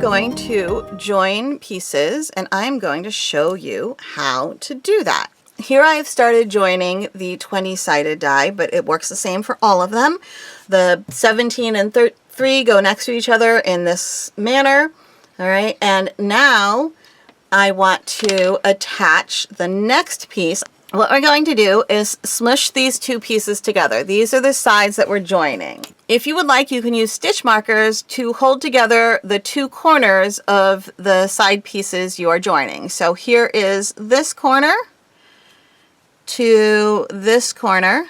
going to join pieces, and I'm going to show you how to do that. Here I have started joining the 20-sided die, but it works the same for all of them. The 17 and 3 go next to each other in this manner. All right, and now I want to attach the next piece. What we're going to do is smush these two pieces together. These are the sides that we're joining. If you would like, you can use stitch markers to hold together the two corners of the side pieces you are joining. So here is this corner to this corner.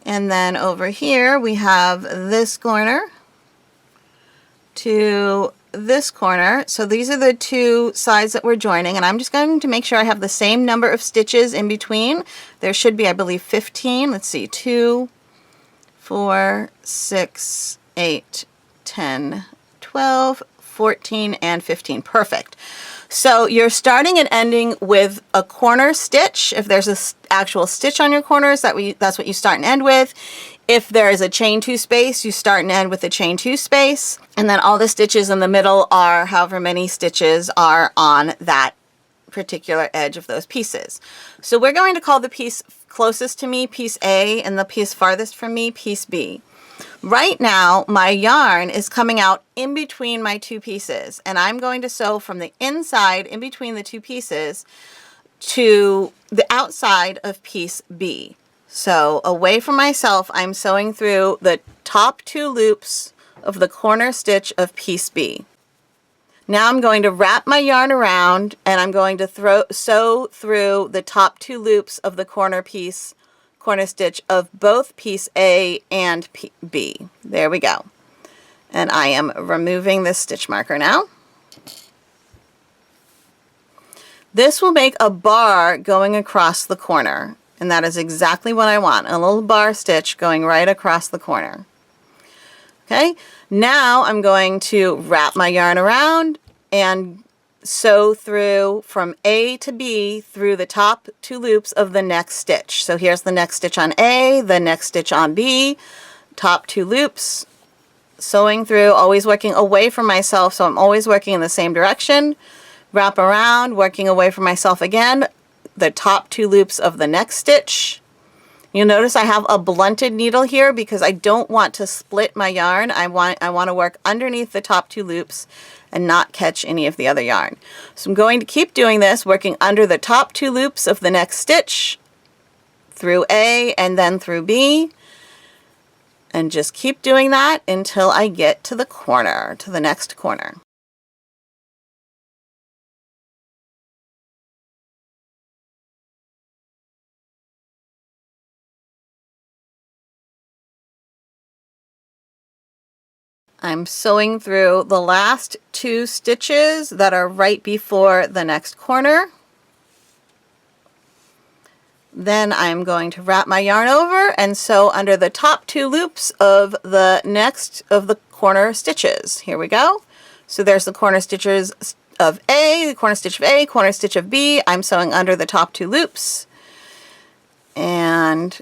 And then over here we have this corner to this corner. So these are the two sides that we're joining, and I'm just going to make sure I have the same number of stitches in between. There should be, I believe, 15. Let's see, 2, 4, 6, 8, 10, 12, 14, and 15. Perfect. So you're starting and ending with a corner stitch. If there's an actual stitch on your corners, that's what you start and end with. If there is a chain 2 space, you start and end with a chain 2 space. And then all the stitches in the middle are however many stitches are on that particular edge of those pieces. So we're going to call the piece closest to me piece A, and the piece farthest from me piece B. Right now, my yarn is coming out in between my two pieces, and I'm going to sew from the inside in between the two pieces to the outside of piece B. So away from myself, I'm sewing through the top 2 loops of the corner stitch of piece B. Now I'm going to wrap my yarn around, and I'm going to sew through the top 2 loops of the corner stitch of both piece A and B. There we go. And I am removing this stitch marker now. This will make a bar going across the corner, and that is exactly what I want, a little bar stitch going right across the corner. Okay, now I'm going to wrap my yarn around and sew through from A to B through the top 2 loops of the next stitch. So here's the next stitch on A, the next stitch on B, top 2 loops, sewing through, always working away from myself, so I'm always working in the same direction. Wrap around, working away from myself again, the top 2 loops of the next stitch. You'll notice I have a blunted needle here because I don't want to split my yarn. I want to work underneath the top 2 loops and not catch any of the other yarn. So I'm going to keep doing this, working under the top 2 loops of the next stitch, through A and then through B, and just keep doing that until I get to the corner, to the next corner. I'm sewing through the last 2 stitches that are right before the next corner. Then I'm going to wrap my yarn over and sew under the top 2 loops of the next of the corner stitches. Here we go. So there's the corner stitches of A, the corner stitch of A, corner stitch of B. I'm sewing under the top 2 loops. And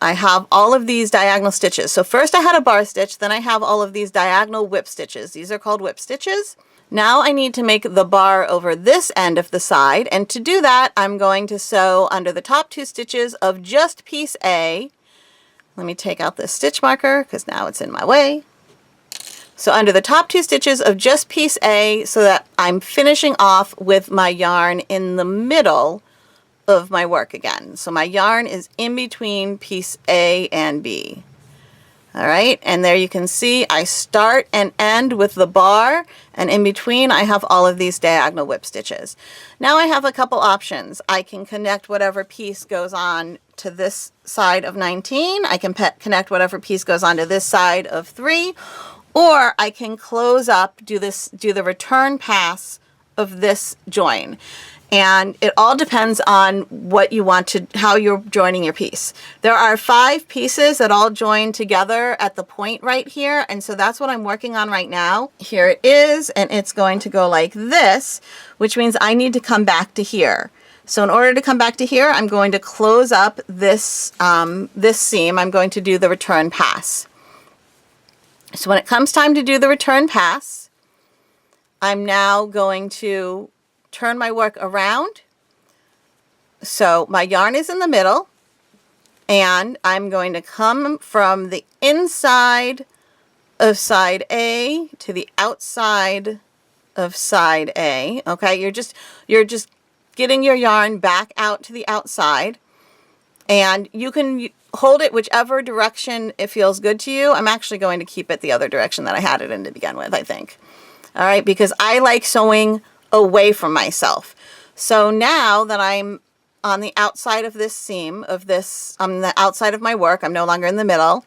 I have all of these diagonal stitches. So first I had a bar stitch, then I have all of these diagonal whip stitches. These are called whip stitches. Now I need to make the bar over this end of the side, and to do that I'm going to sew under the top 2 stitches of just piece A. Let me take out this stitch marker because now it's in my way. So under the top 2 stitches of just piece A, so that I'm finishing off with my yarn in the middle of my work again. So my yarn is in between piece A and B. All right, and there you can see I start and end with the bar, and in between I have all of these diagonal whip stitches. Now I have a couple options. I can connect whatever piece goes on to this side of 19. I can connect whatever piece goes on to this side of 3, or I can close up, do the return pass of this join. And it all depends on what you want to, how you're joining your piece. There are 5 pieces that all join together at the point right here, and so that's what I'm working on right now. Here it is, and it's going to go like this, which means I need to come back to here. So in order to come back to here, I'm going to close up this, this seam. I'm going to do the return pass. So when it comes time to do the return pass, I'm now going to turn my work around. So my yarn is in the middle, and I'm going to come from the inside of side A to the outside of side A. Okay, you're just getting your yarn back out to the outside, and you can hold it whichever direction it feels good to you. I'm actually going to keep it the other direction that I had it in to begin with, I think. All right, because I like sewing away from myself. So now that I'm on the outside of this seam of this, on the outside of my work, I'm no longer in the middle,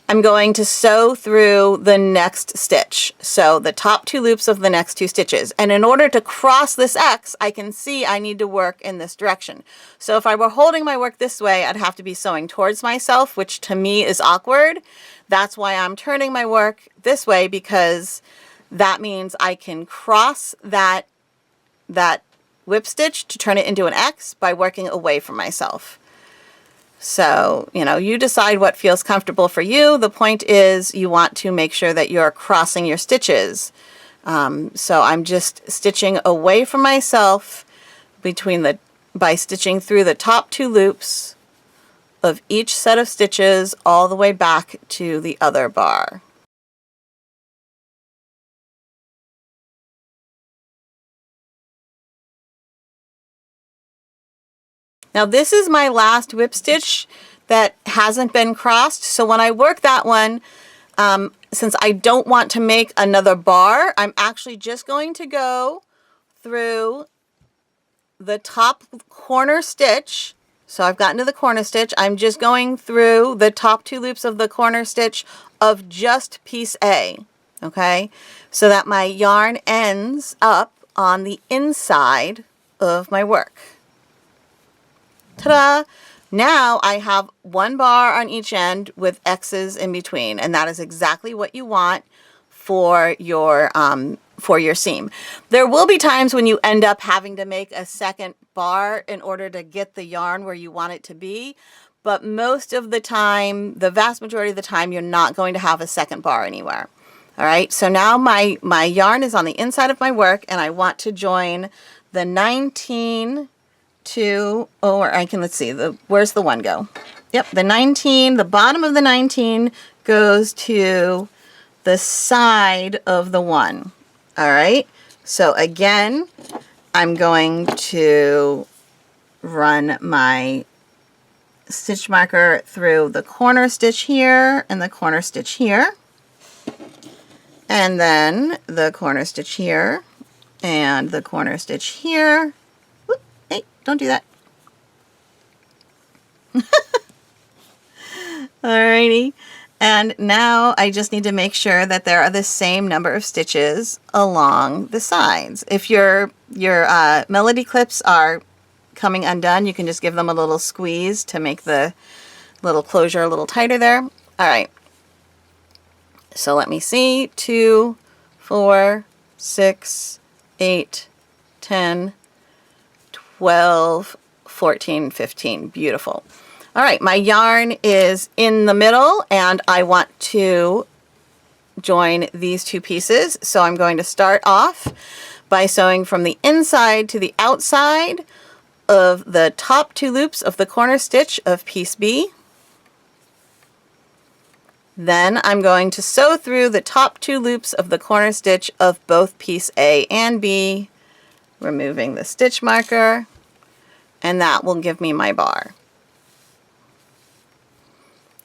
I'm going to sew through the next stitch. So the top 2 loops of the next 2 stitches. And in order to cross this X, I can see I need to work in this direction. So if I were holding my work this way, I'd have to be sewing towards myself, which to me is awkward. That's why I'm turning my work this way, because that means I can cross that whip stitch to turn it into an X by working away from myself. So, you know, you decide what feels comfortable for you. The point is you want to make sure that you're crossing your stitches. So I'm just stitching away from myself by stitching through the top 2 loops of each set of stitches all the way back to the other bar. Now this is my last whip stitch that hasn't been crossed. So when I work that one, since I don't want to make another bar, I'm actually just going to go through the top corner stitch. So I've gotten to the corner stitch. I'm just going through the top 2 loops of the corner stitch of just piece A, okay? So that my yarn ends up on the inside of my work. Ta-da! Now I have 1 bar on each end with X's in between, and that is exactly what you want for your seam. There will be times when you end up having to make a second bar in order to get the yarn where you want it to be, but most of the time, the vast majority of the time, you're not going to have a second bar anywhere. All right, so now my yarn is on the inside of my work, and I want to join the 19 to, or I can, let's see, where's the 1 go? Yep, the 19, the bottom of the 19 goes to the side of the 1. All right, so again, I'm going to run my stitch marker through the corner stitch here and the corner stitch here, and then the corner stitch here and the corner stitch here. Whoop, hey, don't do that. Alrighty, and now I just need to make sure that there are the same number of stitches along the sides. If your melody clips are coming undone, you can just give them a little squeeze to make the little closure a little tighter there. All right, so let me see, 2, 4, 6, 8, 10, 12, 14, 15. Beautiful. All right, my yarn is in the middle, and I want to join these 2 pieces. So I'm going to start off by sewing from the inside to the outside of the top 2 loops of the corner stitch of piece B. Then I'm going to sew through the top 2 loops of the corner stitch of both piece A and B, removing the stitch marker, and that will give me my bar.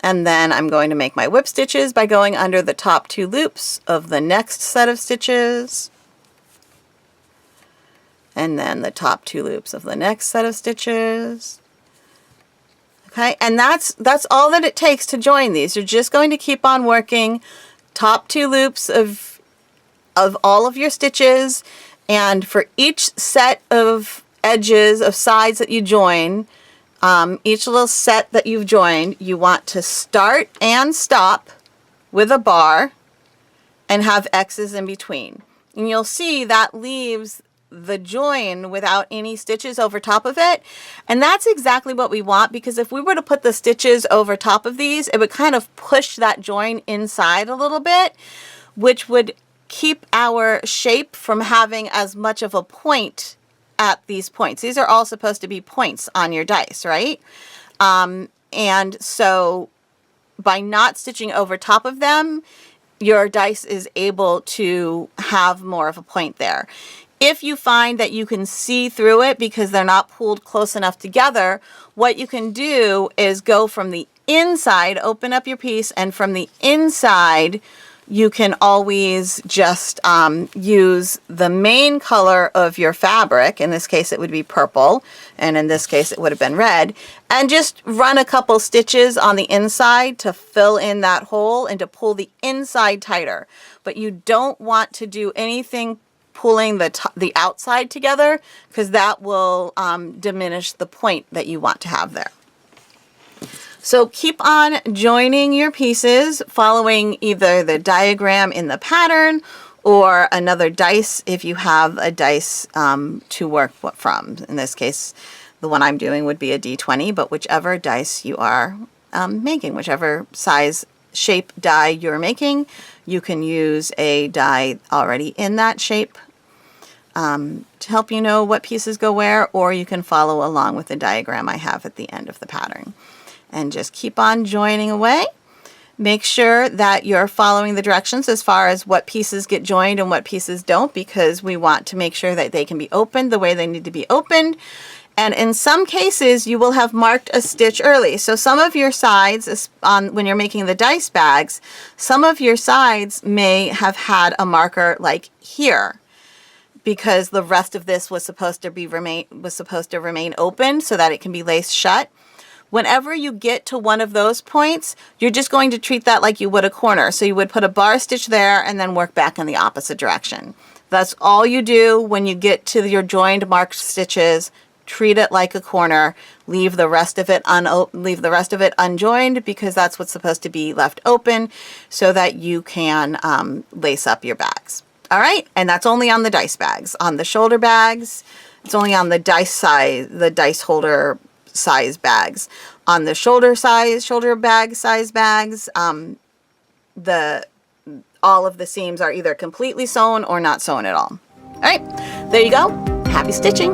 And then I'm going to make my whip stitches by going under the top 2 loops of the next set of stitches, and then the top 2 loops of the next set of stitches. Okay, and that's all that it takes to join these. You're just going to keep on working top 2 loops of all of your stitches, and for each set of edges of sides that you join, each little set that you've joined, you want to start and stop with a bar and have X's in between. And you'll see that leaves the join without any stitches over top of it. And that's exactly what we want, because if we were to put the stitches over top of these, it would kind of push that join inside a little bit, which would keep our shape from having as much of a point at these points. These are all supposed to be points on your dice, right? And so by not stitching over top of them, your dice is able to have more of a point there. If you find that you can see through it because they're not pulled close enough together, what you can do is go from the inside, open up your piece, and from the inside, you can always just use the main color of your fabric. In this case, it would be purple, and in this case, it would have been red, and just run a couple stitches on the inside to fill in that hole and to pull the inside tighter. But you don't want to do anything pulling the outside together, because that will diminish the point that you want to have there. So keep on joining your pieces, following either the diagram in the pattern or another dice if you have a dice to work from. In this case, the one I'm doing would be a D20, but whichever dice you are making, whichever size shape die you're making, you can use a die already in that shape to help you know what pieces go where, or you can follow along with the diagram I have at the end of the pattern. And just keep on joining away. Make sure that you're following the directions as far as what pieces get joined and what pieces don't, because we want to make sure that they can be opened the way they need to be opened. And in some cases, you will have marked a stitch early. So some of your sides, when you're making the dice bags, some of your sides may have had a marker like here, because the rest of this was supposed to remain open so that it can be laced shut. Whenever you get to one of those points, you're just going to treat that like you would a corner. So you would put a bar stitch there and then work back in the opposite direction. That's all you do when you get to your joined marked stitches. Treat it like a corner. Leave the rest of it unjoined, because that's what's supposed to be left open so that you can lace up your bags. All right, and that's only on the dice bags. On the shoulder bags, it's only on the dice holder size bags. On the shoulder bag size bags, all of the seams are either completely sewn or not sewn at all. All right, there you go. Happy stitching.